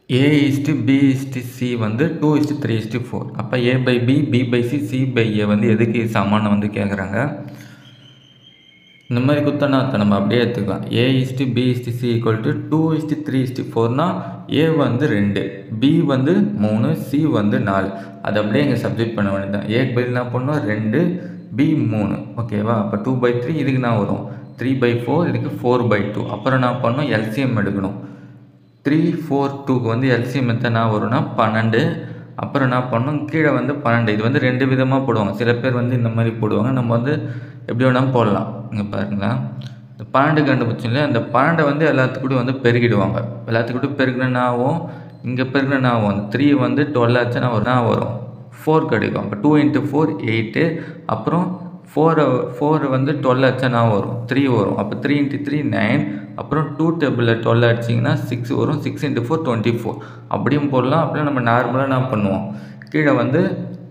A is to B is to C வந்து 2 is to 3 is to 4. அப்போ A by B, B by C, C by A வந்து எதுக்கு சமம்னு வந்து கேட்குறாங்க. இந்த மாதிரி குத்தனா நம்ம அப்படியே எடுத்துக்கலாம். A is to B is to C equal to 2 is to 3 is to 4னா A வந்து 2, B வந்து 3, C வந்து 4. அது அப்படியே இங்கே சப்ஜெக்ட் பண்ண வேண்டியதான். A பதில் என்ன பண்ணோம் 2, B 3. ஓகேவா? அப்போ 2/3 இதுக்கு நான் வரும் 3/4, இதுக்கு 4/2. அப்புறம் நான் பண்ணோம் எல்சிஎம் எடுக்கணும். 3, 4, 2க்கு வந்து எல்சிஎம் என்ன வரும்னா 12. அப்புறம் என்ன பண்ணணும் கீழே வந்து 12. இது வந்து 2 விதமாக போடுவாங்க. சில பேர் வந்து இந்த மாதிரி போடுவாங்க. நம்ம வந்து எப்படி வேணாலும் போடலாம். இங்கே பாருங்களேன், இந்த 12 கண்டுபிடிச்சோம் இல்லையா, அந்த 12 வந்து எல்லாத்துக்கூட வந்து பெருகிடுவாங்க. எல்லாத்துக்கூட பெருகினா ஆகும், இங்கே பெருகினா ஆகும். அந்த 3 வந்து 12 ஆச்சுன்னா வரும் 4 கிடைக்கும். அப்போ 2 × 4 8. அப்புறம் 4 வந்து 12 ஆச்சுன்னா வரும் 3 வரும். அப்போ 3 × 3 9. அப்புறம் 2 டேபிளில் 12 அடிச்சிங்கன்னா 6 வரும். 6 × 4 24. அப்படியும் போடலாம். அப்படியே நம்ம நார்மலாக என்ன பண்ணுவோம், கீழே வந்து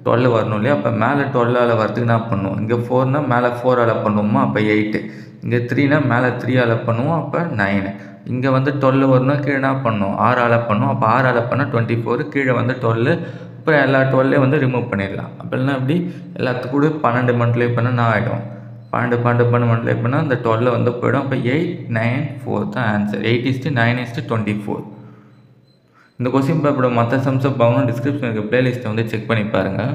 12 வரணும் இல்லையா, அப்போ மேலே 12ஆல் வரதுக்கு என்ன பண்ணுவோம், இங்கே 4னா மேலே 4ஆல் பண்ணுவோமா, அப்போ 8. இங்கே 3னா மேலே 3ஆல் பண்ணுவோம், அப்போ 9. இங்கே வந்து 12 வரணும், கீழே என்ன பண்ணுவோம் 6ஆல் பண்ணுவோம், அப்போ 6ஆல் பண்ணால் 24. கீழே வந்து 12. அப்புறம் எல்லா 12 வந்து ரிமூவ் பண்ணிடலாம். அப்படின்னா எப்படி எல்லாத்துக்கூட 12 மல்டிப்ளை பண்ணால் என்ன ஆகிடும், 12 மல்டிப்ளை பண்ணால் அந்த 12 வந்து போயிடும். அப்போ 8, 9, 4 தான் answer. 8 is to 9 is to 24. இந்த கொஸ்டின் பேப்பரோட மற்ற சம்ஸை பார்க்கணும், டிஸ்கிரிப்ஷனுக்கு பிளேலிஸ்ட்டை வந்து செக் பண்ணி பாருங்கள்.